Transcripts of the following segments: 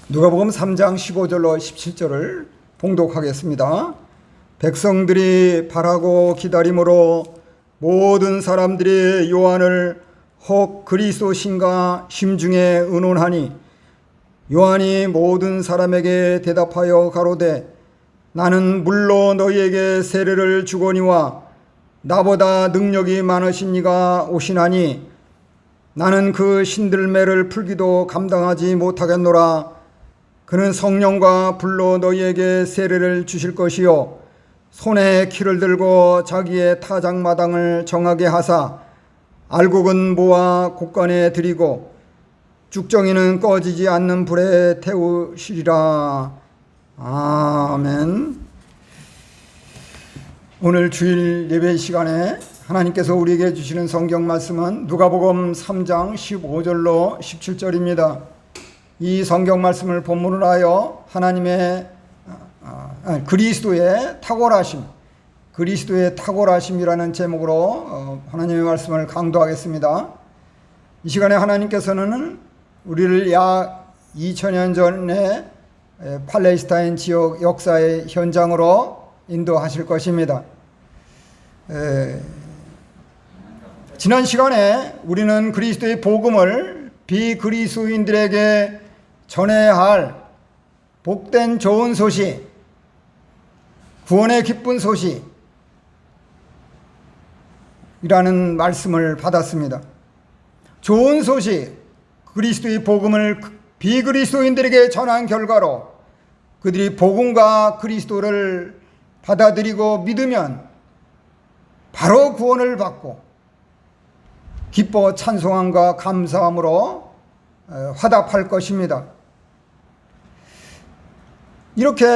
누가복음 3장 15절로 17절을 봉독하겠습니다. 백성들이 바라고 기다림으로 모든 사람들이 요한을 혹 그리스도신가 심중에 의논하니 요한이 모든 사람에게 대답하여 가로되 나는 물로 너희에게 세례를 주거니와 나보다 능력이 많으신 이가 오시나니 나는 그 신들매를 풀기도 감당하지 못하겠노라. 그는 성령과 불로 너희에게 세례를 주실 것이요 손에 키를 들고 자기의 타작마당을 정하게 하사 알곡은 모아 곡간에 들이고 죽정이는 꺼지지 않는 불에 태우시리라. 아멘. 오늘 주일 예배 시간에 하나님께서 우리에게 주시는 성경 말씀은 누가복음 3장 15절로 17절입니다. 이 성경 말씀을 본문으로 하여 하나님의 그리스도의 탁월하심이라는 제목으로 하나님의 말씀을 강도하겠습니다. 이 시간에 하나님께서는 우리를 약 2000년 전에 팔레스타인 지역 역사의 현장으로 인도하실 것입니다. 지난 시간에 우리는 그리스도의 복음을 비그리스도인들에게 전해야 할 복된 좋은 소식, 구원의 기쁜 소식이라는 말씀을 받았습니다. 좋은 소식, 그리스도의 복음을 비그리스도인들에게 전한 결과로 그들이 복음과 그리스도를 받아들이고 믿으면 바로 구원을 받고 기뻐 찬송함과 감사함으로 화답할 것입니다. 이렇게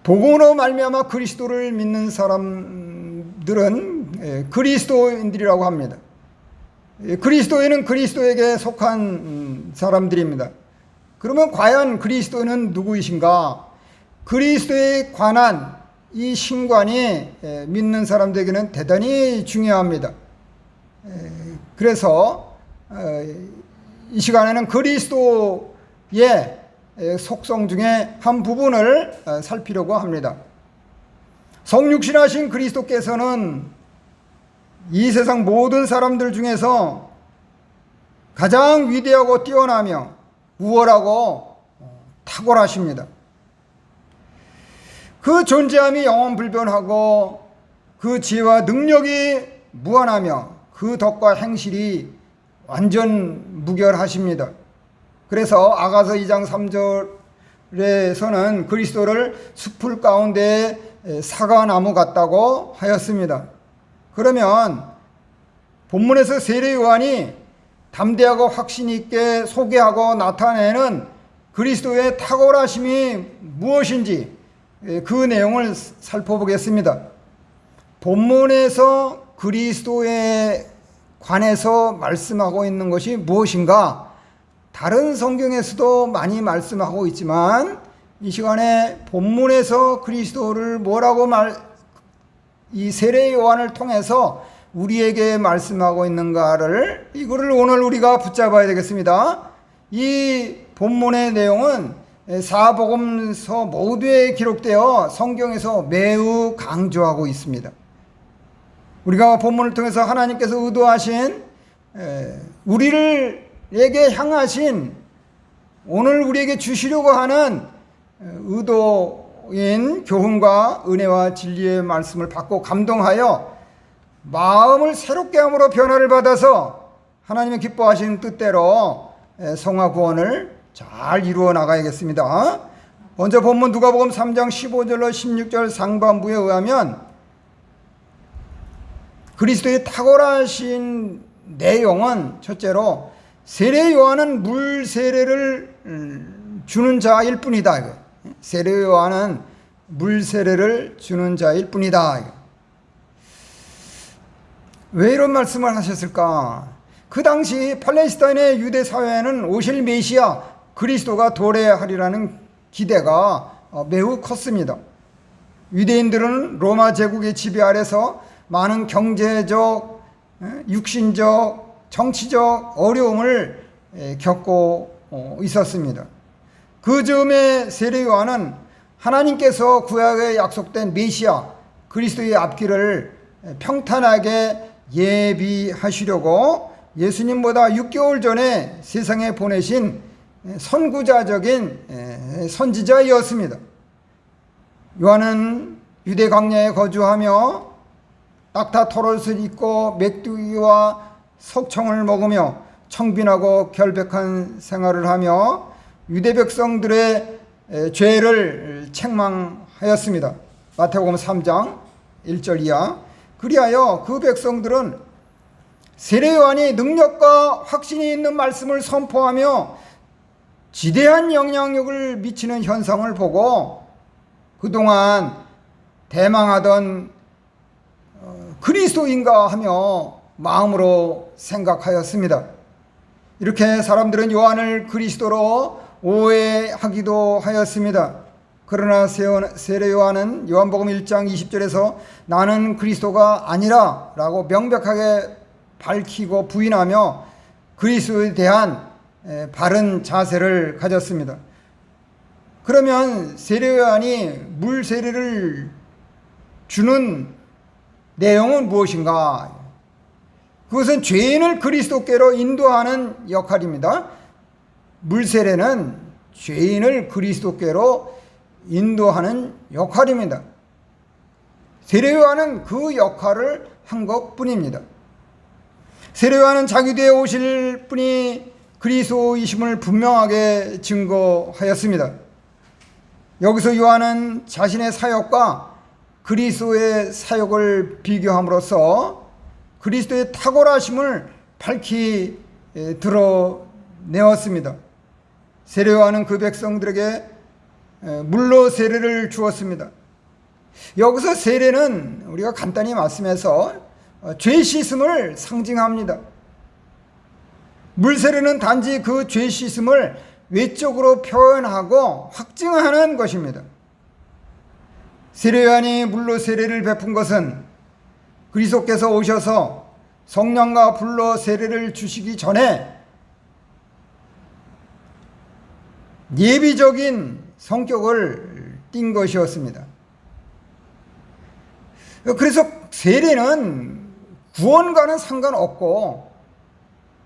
복음으로 말미암아 그리스도를 믿는 사람들은 그리스도인들이라고 합니다. 그리스도인은 그리스도에게 속한 사람들입니다. 그러면 과연 그리스도는 누구이신가? 그리스도에 관한 이 신관이 믿는 사람들에게는 대단히 중요합니다. 그래서 이 시간에는 그리스도의 속성 중에 한 부분을 살피려고 합니다. 성육신하신 그리스도께서는 이 세상 모든 사람들 중에서 가장 위대하고 뛰어나며 우월하고 탁월하십니다. 그 존재함이 영원불변하고 그 지혜와 능력이 무한하며 그 덕과 행실이 완전 무결하십니다. 그래서 아가서 2장 3절에서는 그리스도를 숲풀 가운데 사과나무 같다고 하였습니다. 그러면 본문에서 세례 요한이 담대하고 확신 있게 소개하고 나타내는 그리스도의 탁월하심이 무엇인지 그 내용을 살펴보겠습니다. 본문에서 그리스도에 관해서 말씀하고 있는 것이 무엇인가? 다른 성경에서도 많이 말씀하고 있지만 이 시간에 본문에서 그리스도를 뭐라고 이 세례 요한을 통해서 우리에게 말씀하고 있는가를 이거를 오늘 우리가 붙잡아야 되겠습니다. 이 본문의 내용은 사복음서 모두에 기록되어 성경에서 매우 강조하고 있습니다. 우리가 본문을 통해서 하나님께서 의도하신 우리에게 향하신 오늘 우리에게 주시려고 하는 의도인 교훈과 은혜와 진리의 말씀을 받고 감동하여 마음을 새롭게 함으로 변화를 받아서 하나님의 기뻐하신 뜻대로 성화 구원을 잘 이루어 나가야겠습니다. 먼저 본문 누가복음 3장 15절로 16절 상반부에 의하면 그리스도의 탁월하신 내용은 첫째로 세례 요한은 물 세례를 주는 자일 뿐이다. 세례 요한은 물 세례를 주는 자일 뿐이다. 왜 이런 말씀을 하셨을까? 그 당시 팔레스타인의 유대 사회에는 오실 메시아 그리스도가 도래하리라는 기대가 매우 컸습니다. 유대인들은 로마 제국의 지배 아래서 많은 경제적, 육신적, 정치적 어려움을 겪고 있었습니다. 그 즈음에 세례 요한은 하나님께서 구약에 약속된 메시아 그리스도의 앞길을 평탄하게 예비하시려고 예수님보다 6개월 전에 세상에 보내신 선구자적인 선지자이었습니다. 요한은 유대 광야에 거주하며 낙타 털옷을 입고 메뚜기와 석청을 먹으며 청빈하고 결백한 생활을 하며 유대 백성들의 죄를 책망하였습니다. 마태복음 3장 1절 이하. 그리하여 그 백성들은 세례 요한이 능력과 확신이 있는 말씀을 선포하며 지대한 영향력을 미치는 현상을 보고 그동안 대망하던 그리스도인가 하며 마음으로 생각하였습니다. 이렇게 사람들은 요한을 그리스도로 오해하기도 하였습니다. 그러나 세례 요한은 요한복음 1장 20절에서 나는 그리스도가 아니라 라고 명백하게 밝히고 부인하며 그리스도에 대한 바른 자세를 가졌습니다. 그러면 세례 요한이 물 세례를 주는 내용은 무엇인가? 그것은 죄인을 그리스도께로 인도하는 역할입니다. 물 세례는 죄인을 그리스도께로 인도하는 역할입니다. 세례 요한은 그 역할을 한 것뿐입니다. 세례 요한은 자기 뒤에 오실 분이 그리스도이심을 분명하게 증거하였습니다. 여기서 요한은 자신의 사역과 그리스도의 사역을 비교함으로써 그리스도의 탁월하심을 밝히 드러내었습니다. 세례 요한은 그 백성들에게 물로 세례를 주었습니다. 여기서 세례는 우리가 간단히 말씀해서 죄 씻음을 상징합니다. 물 세례는 단지 그 죄 씻음을 외적으로 표현하고 확증하는 것입니다. 세례 요한이 물로 세례를 베푼 것은 그리스도께서 오셔서 성령과 불로 세례를 주시기 전에 예비적인 성격을 띈 것이었습니다. 그래서 세례는 구원과는 상관없고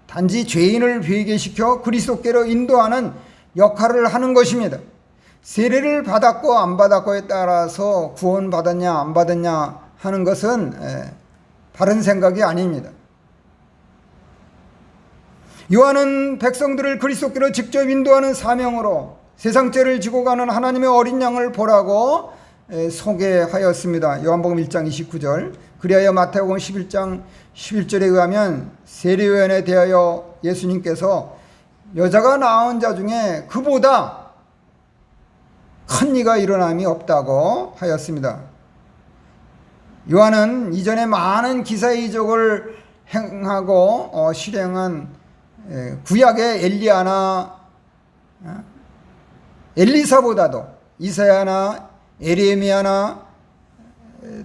단지 죄인을 회개시켜 그리스도께로 인도하는 역할을 하는 것입니다. 세례를 받았고 안 받았고에 따라서 구원받았냐 안 받았냐 하는 것은 바른 생각이 아닙니다. 요한은 백성들을 그리스도께로 직접 인도하는 사명으로 세상 죄를 지고 가는 하나님의 어린 양을 보라고 소개하였습니다. 요한복음 1장 29절. 그리하여 마태복음 11장 11절에 의하면 세례 요한에 대하여 예수님께서 여자가 낳은 자 중에 그보다 큰 이가 일어남이 없다고 하였습니다. 요한은 이전에 많은 기사의 이적을 행하고 실행한 구약의 엘리야나 엘리사보다도 이사야나 에레미야나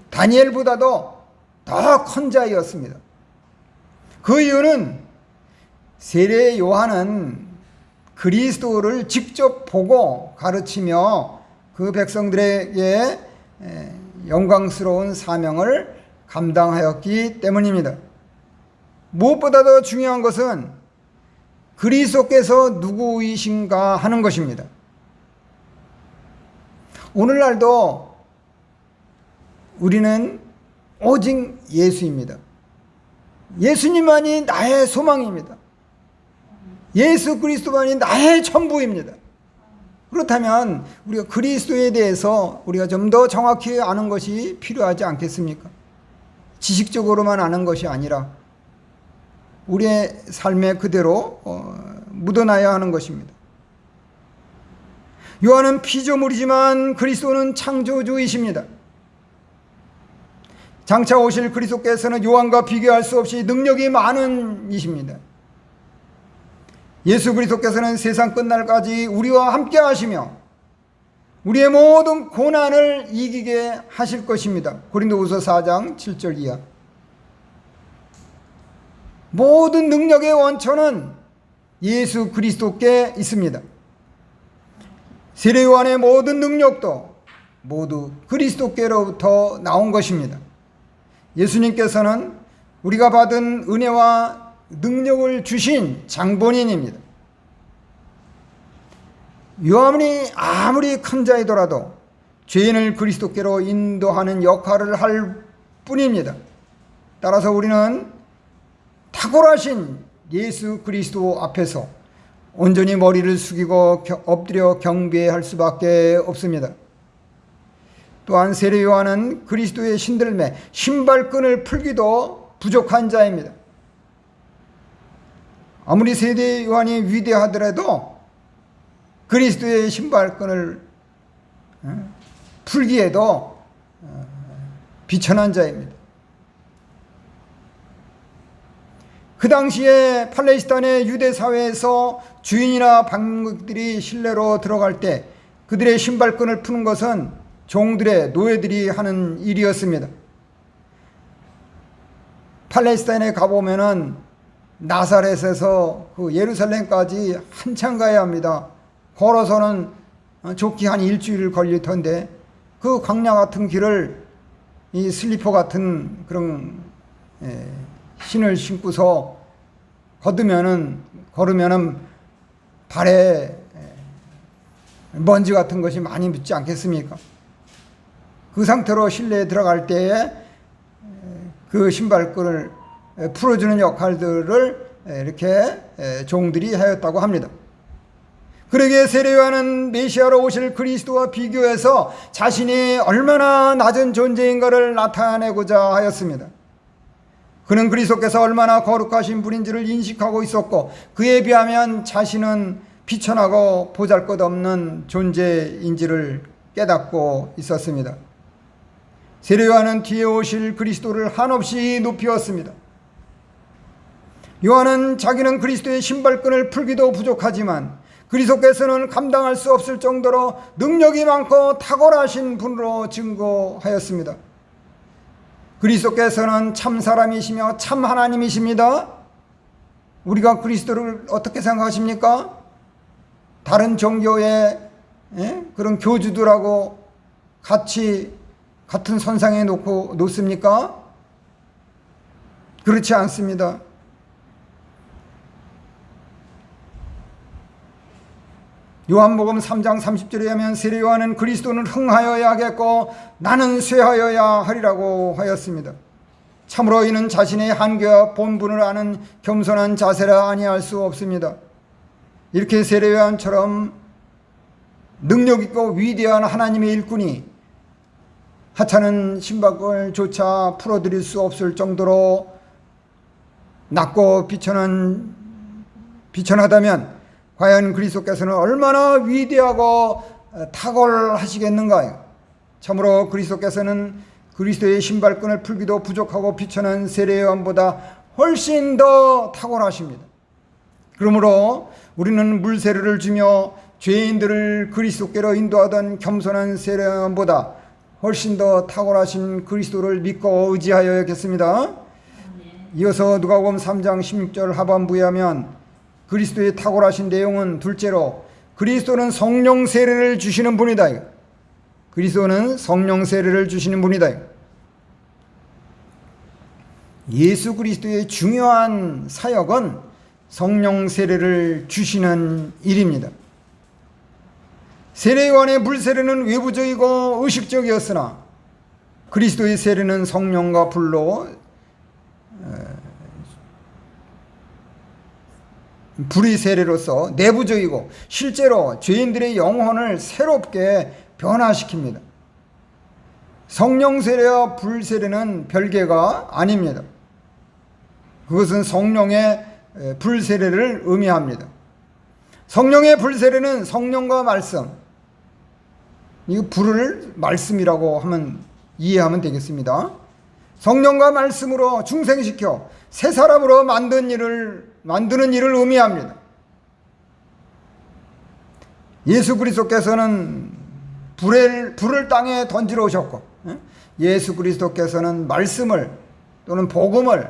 다니엘보다도 더 큰 자였습니다. 그 이유는 세례 요한은 그리스도를 직접 보고 가르치며 그 백성들에게 영광스러운 사명을 감당하였기 때문입니다. 무엇보다도 중요한 것은 그리스도께서 누구이신가 하는 것입니다. 오늘날도 우리는 오직 예수입니다. 예수님만이 나의 소망입니다. 예수 그리스도만이 나의 전부입니다. 그렇다면 우리가 그리스도에 대해서 우리가 좀 더 정확히 아는 것이 필요하지 않겠습니까? 지식적으로만 아는 것이 아니라 우리의 삶에 그대로 묻어나야 하는 것입니다. 요한은 피조물이지만 그리스도는 창조주이십니다. 장차 오실 그리스도께서는 요한과 비교할 수 없이 능력이 많은 이십니다. 예수 그리스도께서는 세상 끝날까지 우리와 함께 하시며 우리의 모든 고난을 이기게 하실 것입니다. 고린도후서 4장 7절 이하. 모든 능력의 원천은 예수 그리스도께 있습니다. 세례 요한의 모든 능력도 모두 그리스도께로부터 나온 것입니다. 예수님께서는 우리가 받은 은혜와 능력을 주신 장본인입니다. 요한이 아무리 큰 자이더라도 죄인을 그리스도께로 인도하는 역할을 할 뿐입니다. 따라서 우리는 탁월하신 예수 그리스도 앞에서 온전히 머리를 숙이고 엎드려 경배할 수밖에 없습니다. 또한 세례 요한은 그리스도의 신들매 신발끈을 풀기도 부족한 자입니다. 아무리 세례 요한이 위대하더라도 그리스도의 신발끈을 풀기에도 비천한 자입니다. 그 당시에 팔레스타인의 유대 사회에서 주인이나 방백들이 실내로 들어갈 때 그들의 신발끈을 푸는 것은 종들의 노예들이 하는 일이었습니다. 팔레스타인에 가보면은 나사렛에서 그 예루살렘까지 한참 가야 합니다. 걸어서는 좋게 한 일주일 걸릴 텐데 그 광야 같은 길을 이 슬리퍼 같은 그런 신을 신고서 걸으면은 발에 먼지 같은 것이 많이 묻지 않겠습니까? 그 상태로 실내에 들어갈 때에 그 신발끈을 풀어주는 역할들을 이렇게 종들이 하였다고 합니다. 그러기에 세례 요한은 메시아로 오실 그리스도와 비교해서 자신이 얼마나 낮은 존재인가를 나타내고자 하였습니다. 그는 그리스도께서 얼마나 거룩하신 분인지를 인식하고 있었고 그에 비하면 자신은 비천하고 보잘것없는 존재인지를 깨닫고 있었습니다. 세례 요한은 뒤에 오실 그리스도를 한없이 높이었습니다. 요한은 자기는 그리스도의 신발끈을 풀기도 부족하지만 그리스도께서는 감당할 수 없을 정도로 능력이 많고 탁월하신 분으로 증거하였습니다. 그리스도께서는 참 사람이시며 참 하나님이십니다. 우리가 그리스도를 어떻게 생각하십니까? 다른 종교의 그런 교주들하고 같은 선상에 놓습니까? 그렇지 않습니다. 요한복음 3장 30절에 하면 세례 요한은 그리스도는 흥하여야 하겠고 나는 쇠하여야 하리라고 하였습니다. 참으로 이는 자신의 한계와 본분을 아는 겸손한 자세라 아니할 수 없습니다. 이렇게 세례 요한처럼 능력있고 위대한 하나님의 일꾼이 하찮은 신발끈조차 풀어드릴 수 없을 정도로 낮고 비천하다면 과연 그리스도께서는 얼마나 위대하고 탁월하시겠는가요? 참으로 그리스도께서는 그리스도의 신발끈을 풀기도 부족하고 비천한 세례 요한보다 훨씬 더 탁월하십니다. 그러므로 우리는 물세례를 주며 죄인들을 그리스도께로 인도하던 겸손한 세례 요한보다 훨씬 더 탁월하신 그리스도를 믿고 의지하여야겠습니다. 이어서 누가복음 3장 16절 하반부에 하면 그리스도의 탁월하신 내용은 둘째로 그리스도는 성령 세례를 주시는 분이다. 그리스도는 성령 세례를 주시는 분이다. 예수 그리스도의 중요한 사역은 성령 세례를 주시는 일입니다. 세례 요한의 물세례는 외부적이고 의식적이었으나 그리스도의 세례는 성령과 불로 불의 세례로서 내부적이고 실제로 죄인들의 영혼을 새롭게 변화시킵니다. 성령 세례와 불 세례는 별개가 아닙니다. 그것은 성령의 불 세례를 의미합니다. 성령의 불 세례는 성령과 말씀, 이 불을 말씀이라고 이해하면 되겠습니다. 성령과 말씀으로 중생시켜 새 사람으로 만드는 일을 의미합니다. 예수 그리스도께서는 불을 땅에 던지러 오셨고 예수 그리스도께서는 말씀을 또는 복음을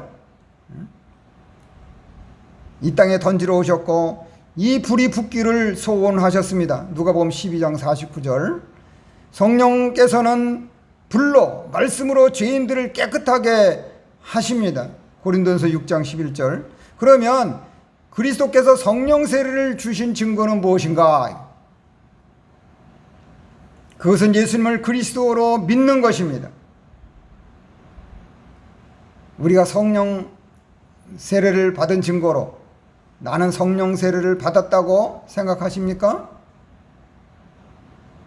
이 땅에 던지러 오셨고 이 불이 붙기를 소원하셨습니다. 누가복음 12장 49절. 성령께서는 불로 말씀으로 죄인들을 깨끗하게 하십니다. 고린도전서 6장 11절. 그러면 그리스도께서 성령 세례를 주신 증거는 무엇인가? 그것은 예수님을 그리스도로 믿는 것입니다. 우리가 성령 세례를 받은 증거로 나는 성령 세례를 받았다고 생각하십니까?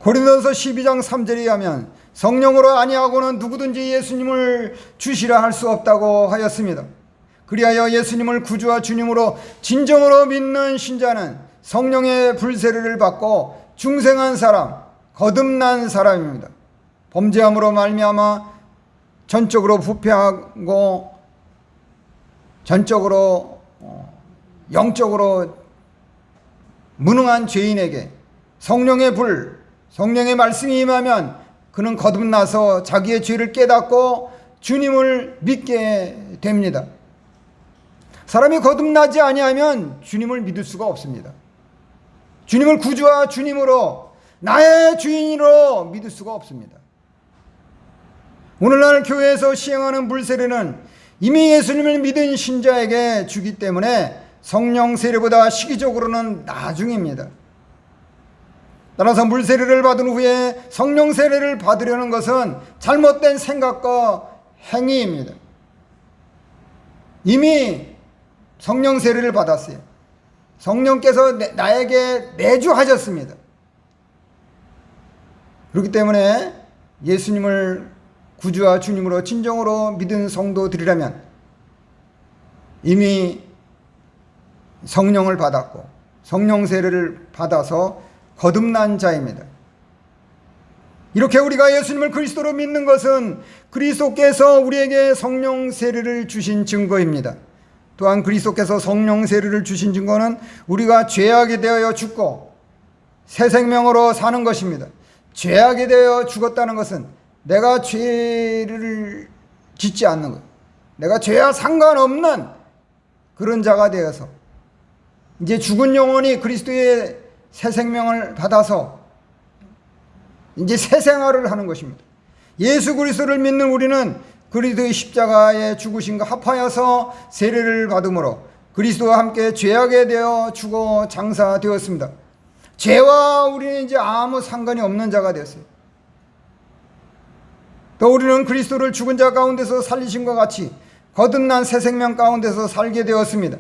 고린도전서 12장 3절에 하면 성령으로 아니하고는 누구든지 예수님을 주시라 할 수 없다고 하였습니다. 그리하여 예수님을 구주와 주님으로 진정으로 믿는 신자는 성령의 불세례를 받고 중생한 사람, 거듭난 사람입니다. 범죄함으로 말미암아 전적으로 부패하고 전적으로 영적으로 무능한 죄인에게 성령의 불, 성령의 말씀이 임하면 그는 거듭나서 자기의 죄를 깨닫고 주님을 믿게 됩니다. 사람이 거듭나지 아니하면 주님을 믿을 수가 없습니다. 주님을 구주와 주님으로 나의 주인으로 믿을 수가 없습니다. 오늘날 교회에서 시행하는 물세례는 이미 예수님을 믿은 신자에게 주기 때문에 성령 세례보다 시기적으로는 나중입니다. 따라서 물세례를 받은 후에 성령 세례를 받으려는 것은 잘못된 생각과 행위입니다. 이미 성령 세례를 받았어요. 성령께서 나에게 내주하셨습니다. 그렇기 때문에 예수님을 구주와 주님으로 진정으로 믿은 성도들이라면 이미 성령을 받았고 성령 세례를 받아서 거듭난 자입니다. 이렇게 우리가 예수님을 그리스도로 믿는 것은 그리스도께서 우리에게 성령 세례를 주신 증거입니다. 또한 그리스도께서 성령 세례를 주신 증거는 우리가 죄악에 대하여 죽고 새 생명으로 사는 것입니다. 죄악에 대하여 죽었다는 것은 내가 죄를 짓지 않는 것, 내가 죄와 상관없는 그런 자가 되어서 이제 죽은 영혼이 그리스도의 새 생명을 받아서 이제 새 생활을 하는 것입니다. 예수 그리스도를 믿는 우리는 그리스도의 십자가에 죽으심과 합하여서 세례를 받음으로 그리스도와 함께 죄악에 대하여 죽어 장사되었습니다. 죄와 우리는 이제 아무 상관이 없는 자가 되었어요. 또 우리는 그리스도를 죽은 자 가운데서 살리심과 같이 거듭난 새 생명 가운데서 살게 되었습니다.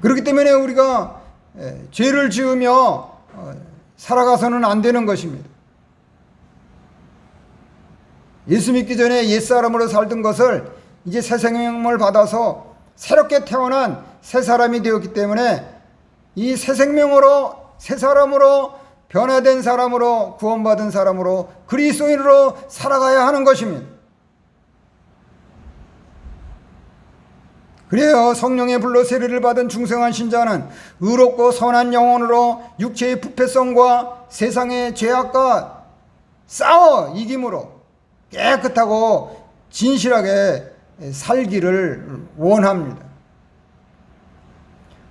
그렇기 때문에 우리가 죄를 지으며 살아가서는 안 되는 것입니다. 예수 믿기 전에 옛사람으로 살던 것을 이제 새 생명을 받아서 새롭게 태어난 새 사람이 되었기 때문에 이 새 생명으로 새 사람으로 변화된 사람으로 구원받은 사람으로 그리스도인으로 살아가야 하는 것입니다. 그래요. 성령의 불로 세례를 받은 중생한 신자는 의롭고 선한 영혼으로 육체의 부패성과 세상의 죄악과 싸워 이김으로 깨끗하고 진실하게 살기를 원합니다.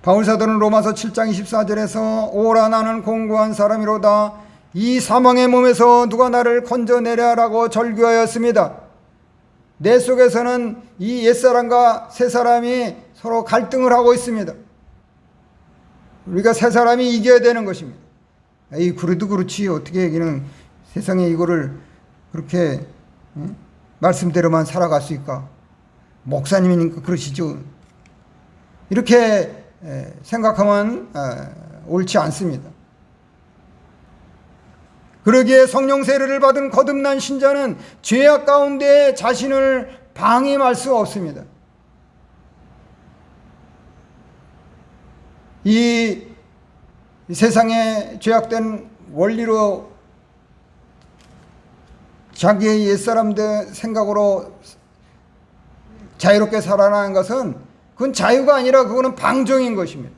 바울사도는 로마서 7장 24절에서 오라 나는 공고한 사람이로다 이 사망의 몸에서 누가 나를 건져내랴라고 절규하였습니다. 내 속에서는 이 옛사람과 새사람이 서로 갈등을 하고 있습니다. 우리가 새사람이 이겨야 되는 것입니다. 에이, 그래도 그렇지 어떻게 여기는 세상에 이거를 그렇게 말씀대로만 살아갈 수 있까? 목사님이니까 그러시죠. 이렇게 생각하면 옳지 않습니다. 그러기에 성령 세례를 받은 거듭난 신자는 죄악 가운데 자신을 방임할 수 없습니다. 이 세상에 죄악된 원리로 자기의 옛사람들 생각으로 자유롭게 살아나는 것은 그건 자유가 아니라 그거는 방종인 것입니다.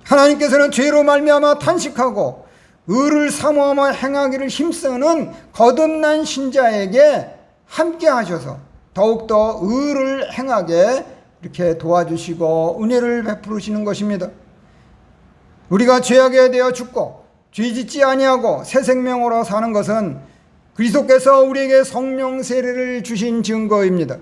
하나님께서는 죄로 말미암아 탄식하고 의를 사모하며 행하기를 힘쓰는 거듭난 신자에게 함께 하셔서 더욱더 의를 행하게 이렇게 도와주시고 은혜를 베푸시는 것입니다. 우리가 죄악에 대하여 죽고 죄짓지 아니하고 새 생명으로 사는 것은 그리스도께서 우리에게 성령 세례를 주신 증거입니다.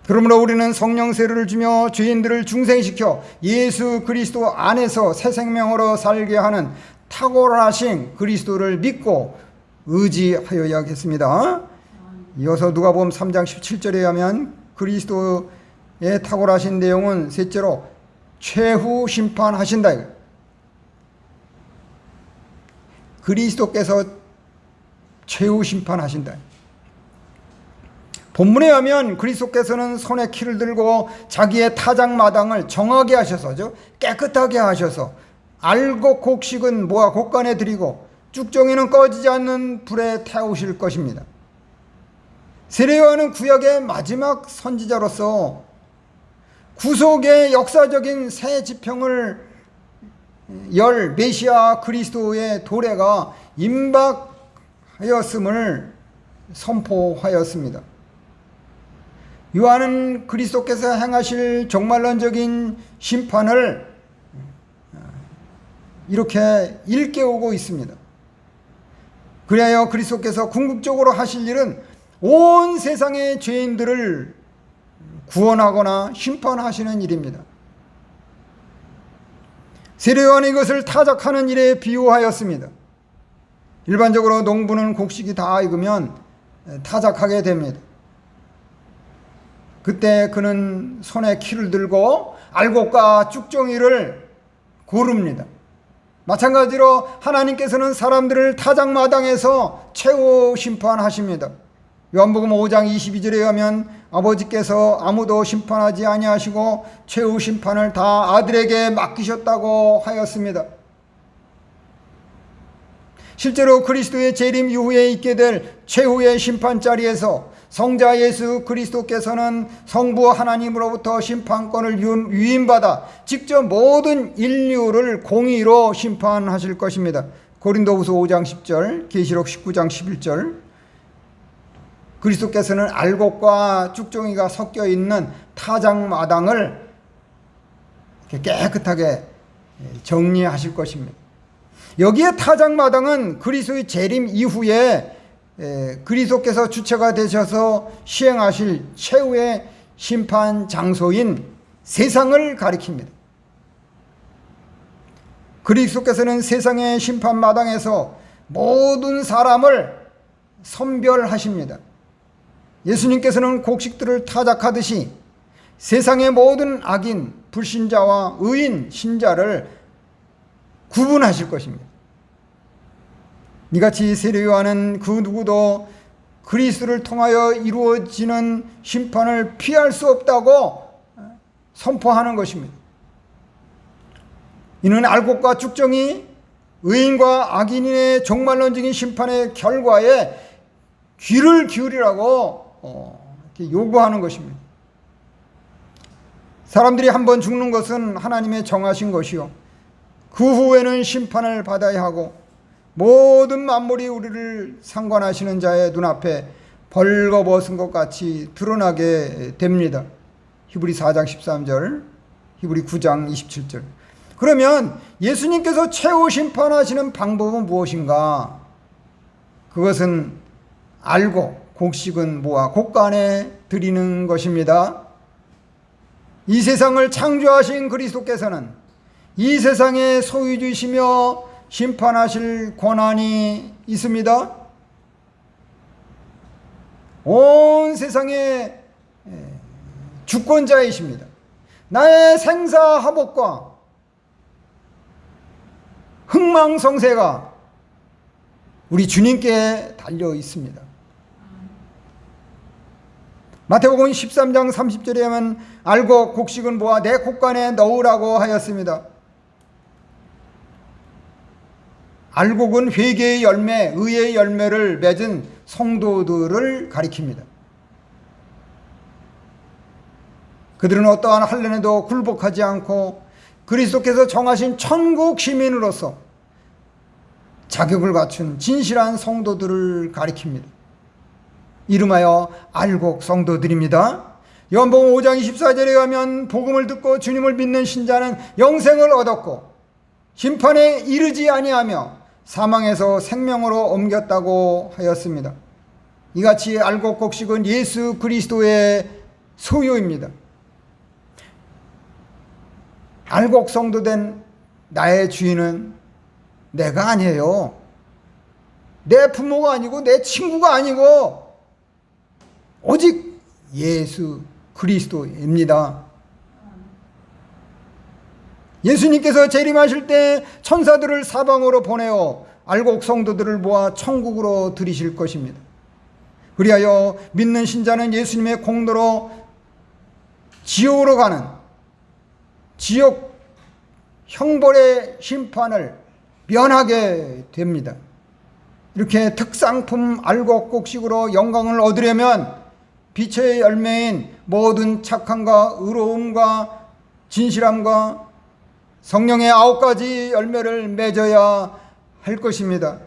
그러므로 우리는 성령 세례를 주며 죄인들을 중생시켜 예수 그리스도 안에서 새 생명으로 살게 하는 탁월하신 그리스도를 믿고 의지하여야겠습니다. 이어서 누가복음 3장 17절에 하면 그리스도의 탁월하신 내용은 셋째로 최후 심판하신다. 그리스도께서 최후 심판하신다. 본문에 하면 그리스도께서는 손에 키를 들고 자기의 타작마당을 정하게 하셔서 깨끗하게 하셔서 알곡 곡식은 모아 곡간에 드리고 쭉정이는 꺼지지 않는 불에 태우실 것입니다. 세례요한은 구약의 마지막 선지자로서 구속의 역사적인 새 지평을 열 메시아 그리스도의 도래가 임박하였음을 선포하였습니다. 요한은 그리스도께서 행하실 종말론적인 심판을 이렇게 일깨우고 있습니다. 그리하여 그리스도께서 궁극적으로 하실 일은 온 세상의 죄인들을 구원하거나 심판하시는 일입니다. 세례요한은 이것을 타작하는 일에 비유하였습니다. 일반적으로 농부는 곡식이 다 익으면 타작하게 됩니다. 그때 그는 손에 키를 들고 알곡과 쭉정이를 고릅니다. 마찬가지로 하나님께서는 사람들을 타작마당에서 최후 심판하십니다. 요한복음 5장 22절에 하면 아버지께서 아무도 심판하지 아니하시고 최후 심판을 다 아들에게 맡기셨다고 하였습니다. 실제로 그리스도의 재림 이후에 있게 될 최후의 심판 자리에서 성자 예수 그리스도께서는 성부 하나님으로부터 심판권을 위임받아 직접 모든 인류를 공의로 심판하실 것입니다. 고린도후서 5장 10절, 계시록 19장 11절. 그리스도께서는 알곡과 쭉정이가 섞여 있는 타작마당을 깨끗하게 정리하실 것입니다. 여기에 타작마당은 그리스도의 재림 이후에 그리스도께서 주체가 되셔서 시행하실 최후의 심판 장소인 세상을 가리킵니다. 그리스도께서는 세상의 심판마당에서 모든 사람을 선별하십니다. 예수님께서는 곡식들을 타작하듯이 세상의 모든 악인, 불신자와 의인, 신자를 구분하실 것입니다. 이같이 세례요한은 그 누구도 그리스도를 통하여 이루어지는 심판을 피할 수 없다고 선포하는 것입니다. 이는 알곡과 쭉정이 의인과 악인의 종말론적인 심판의 결과에 귀를 기울이라고 요구하는 것입니다. 사람들이 한번 죽는 것은 하나님의 정하신 것이요 그 후에는 심판을 받아야 하고 모든 만물이 우리를 상관하시는 자의 눈앞에 벌거벗은 것 같이 드러나게 됩니다. 히브리 4장 13절, 히브리 9장 27절. 그러면 예수님께서 최후 심판하시는 방법은 무엇인가? 그것은 알고 곡식은 모아 곡간에 드리는 것입니다. 이 세상을 창조하신 그리스도께서는 이 세상의 소유주시며 심판하실 권한이 있습니다. 온 세상의 주권자이십니다. 나의 생사화복과 흥망성쇠가 우리 주님께 달려 있습니다. 마태복음 13장 30절에 하면 알고 곡식은 모아 내 곡간에 넣으라고 하였습니다. 알곡은 회개의 열매, 의의 열매를 맺은 성도들을 가리킵니다. 그들은 어떠한 환난에도 굴복하지 않고 그리스도께서 정하신 천국 시민으로서 자격을 갖춘 진실한 성도들을 가리킵니다. 이름하여 알곡 성도들입니다. 요한복음 5장 24절에 가면 복음을 듣고 주님을 믿는 신자는 영생을 얻었고 심판에 이르지 아니하며 사망에서 생명으로 옮겼다고 하였습니다. 이같이 알곡 곡식은 예수 그리스도의 소유입니다. 알곡 성도된 나의 주인은 내가 아니에요. 내 부모가 아니고 내 친구가 아니고 오직 예수 그리스도입니다. 예수님께서 재림하실 때 천사들을 사방으로 보내어 알곡 성도들을 모아 천국으로 들이실 것입니다. 그리하여 믿는 신자는 예수님의 공로로 지옥으로 가는 지옥 형벌의 심판을 면하게 됩니다. 이렇게 특상품 알곡 곡식으로 영광을 얻으려면 빛의 열매인 모든 착함과 의로움과 진실함과 성령의 9가지 열매를 맺어야 할 것입니다.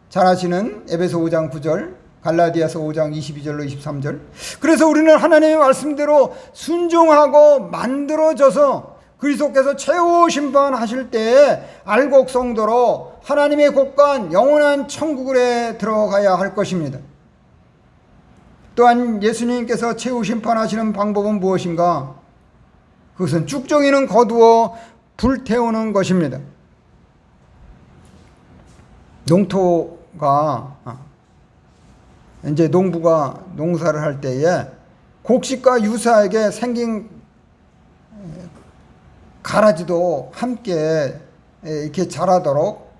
잘 아시는 에베소 5장 9절, 갈라디아서 5장 22절로 23절. 그래서 우리는 하나님의 말씀대로 순종하고 만들어져서 그리스도께서 최후 심판하실 때에 알곡 성도로 하나님의 곳간 영원한 천국에 들어가야 할 것입니다. 또한 예수님께서 최후 심판하시는 방법은 무엇인가? 그것은 쭉정이는 거두어 불태우는 것입니다. 농토가 이제 농부가 농사를 할 때에 곡식과 유사하게 생긴 가라지도 함께 이렇게 자라도록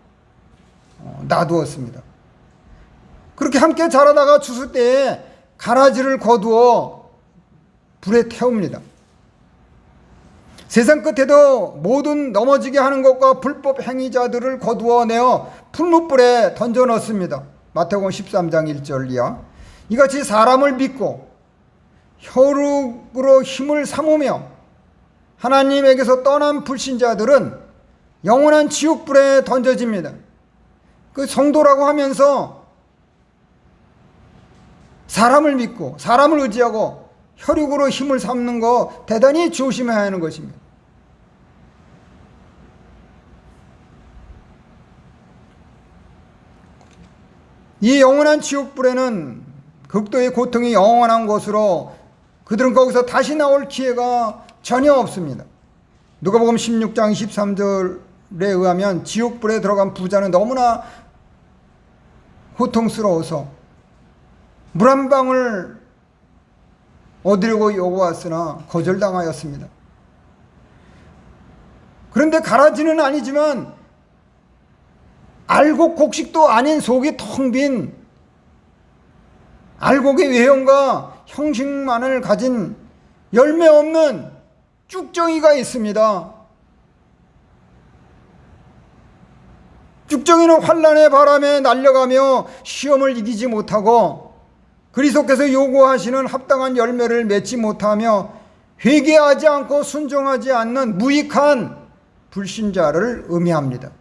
놔두었습니다. 그렇게 함께 자라다가 추수 때에 가라지를 거두어 불에 태웁니다. 세상 끝에도 모든 넘어지게 하는 것과 불법 행위자들을 거두어내어 풀무불에 던져 넣습니다. 마태복음 13장 1절 이하. 이같이 사람을 믿고 혈육으로 힘을 삼으며 하나님에게서 떠난 불신자들은 영원한 지옥불에 던져집니다. 그 성도라고 하면서 사람을 믿고 사람을 의지하고 혈육으로 힘을 삼는 거 대단히 조심해야 하는 것입니다. 이 영원한 지옥불에는 극도의 고통이 영원한 것으로 그들은 거기서 다시 나올 기회가 전혀 없습니다. 누가복음 16장 23절에 의하면 지옥불에 들어간 부자는 너무나 고통스러워서 물 한 방울 얻으려고 요구했으나 거절당하였습니다. 그런데 가라지는 아니지만 알곡 곡식도 아닌 속이 텅 빈 알곡의 외형과 형식만을 가진 열매 없는 쭉정이가 있습니다. 쭉정이는 환난의 바람에 날려가며 시험을 이기지 못하고 그리스도께서 요구하시는 합당한 열매를 맺지 못하며 회개하지 않고 순종하지 않는 무익한 불신자를 의미합니다.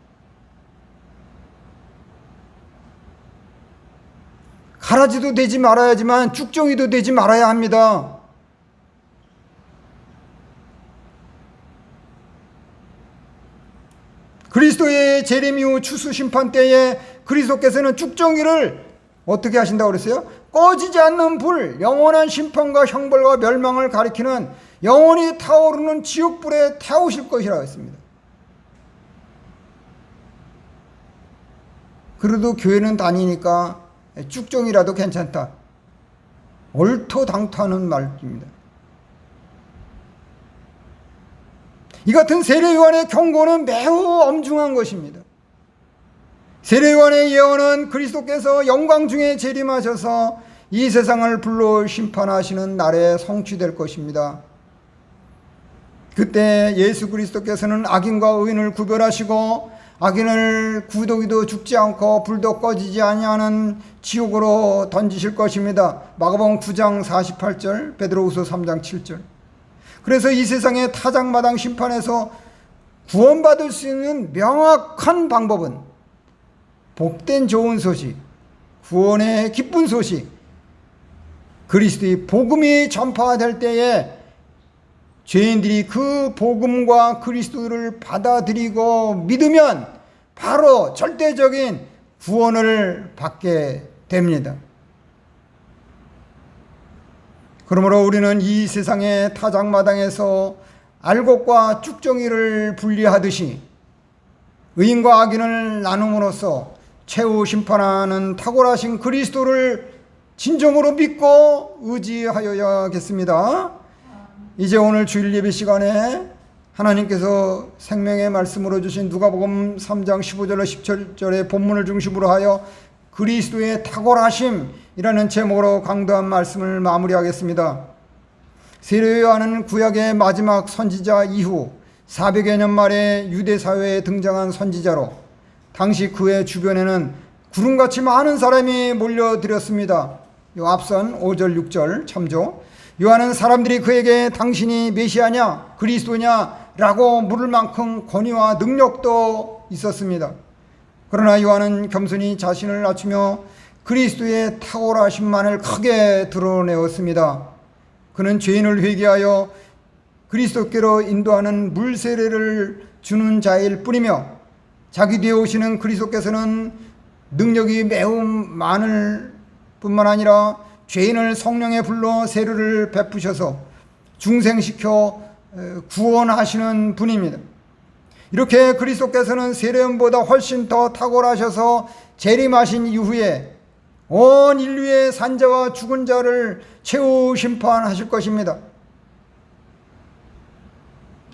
가라지도 되지 말아야지만 쭉정이도 되지 말아야 합니다. 그리스도의 재림 이후 추수 심판 때에 그리스도께서는 쭉정이를 어떻게 하신다고 그랬어요? 꺼지지 않는 불, 영원한 심판과 형벌과 멸망을 가리키는 영원히 타오르는 지옥불에 태우실 것이라고 했습니다. 그래도 교회는 다니니까 쭉정이라도 괜찮다. 얼토당토하는 말입니다. 이 같은 세례요한의 경고는 매우 엄중한 것입니다. 세례요한의 예언은 그리스도께서 영광 중에 재림하셔서 이 세상을 불로 심판하시는 날에 성취될 것입니다. 그때 예수 그리스도께서는 악인과 의인을 구별하시고 악인을 구더기도 죽지 않고 불도 꺼지지 아니하는 지옥으로 던지실 것입니다. 마가복음 9장 48절, 베드로후서 3장 7절. 그래서 이 세상의 타작마당 심판에서 구원받을 수 있는 명확한 방법은 복된 좋은 소식, 구원의 기쁜 소식, 그리스도의 복음이 전파될 때에 죄인들이 그 복음과 그리스도를 받아들이고 믿으면 바로 절대적인 구원을 받게 됩니다. 그러므로 우리는 이 세상의 타작마당에서 알곡과 쭉정이를 분리하듯이 의인과 악인을 나눔으로써 최후 심판하는 탁월하신 그리스도를 진정으로 믿고 의지하여야겠습니다. 이제 오늘 주일 예배 시간에 하나님께서 생명의 말씀으로 주신 누가복음 3장 15절로 17절의 본문을 중심으로 하여 그리스도의 탁월하심이라는 제목으로 강도한 말씀을 마무리하겠습니다. 세례 요한은 구약의 마지막 선지자 이후 400여 년 만에 유대 사회에 등장한 선지자로 당시 그의 주변에는 구름같이 많은 사람이 몰려들었습니다. 앞선 5절 6절 참조. 요한은 사람들이 그에게 당신이 메시아냐 그리스도냐 라고 물을 만큼 권위와 능력도 있었습니다. 그러나 요한은 겸손히 자신을 낮추며 그리스도의 탁월하심만을 크게 드러내었습니다. 그는 죄인을 회개하여 그리스도께로 인도하는 물세례를 주는 자일 뿐이며 자기 뒤에 오시는 그리스도께서는 능력이 매우 많을 뿐만 아니라 죄인을 성령에 불러 세례를 베푸셔서 중생시켜 구원하시는 분입니다. 이렇게 그리스도께서는 세례원보다 훨씬 더 탁월하셔서 재림하신 이후에 온 인류의 산자와 죽은 자를 최후 심판하실 것입니다.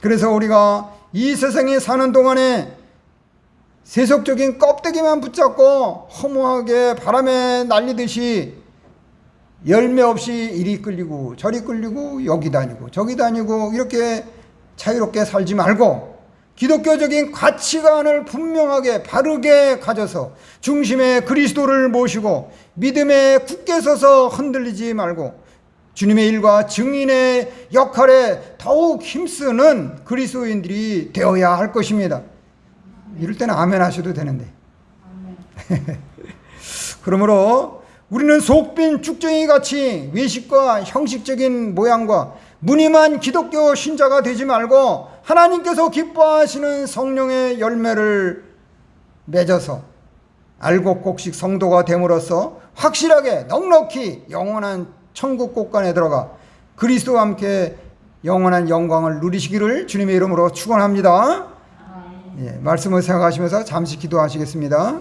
그래서 우리가 이 세상에 사는 동안에 세속적인 껍데기만 붙잡고 허무하게 바람에 날리듯이 열매 없이 이리 끌리고 저리 끌리고 여기 다니고 저기 다니고 이렇게 자유롭게 살지 말고 기독교적인 가치관을 분명하게 바르게 가져서 중심에 그리스도를 모시고 믿음에 굳게 서서 흔들리지 말고 주님의 일과 증인의 역할에 더욱 힘쓰는 그리스도인들이 되어야 할 것입니다. 이럴 때는 아멘 하셔도 되는데. 그러므로 우리는 속빈 쭉정이같이 외식과 형식적인 모양과 무늬만 기독교 신자가 되지 말고 하나님께서 기뻐하시는 성령의 열매를 맺어서 알곡곡식 성도가 됨으로써 확실하게 넉넉히 영원한 천국 곳간에 들어가 그리스도와 함께 영원한 영광을 누리시기를 주님의 이름으로 축원합니다. 말씀을 생각하시면서 잠시 기도하시겠습니다.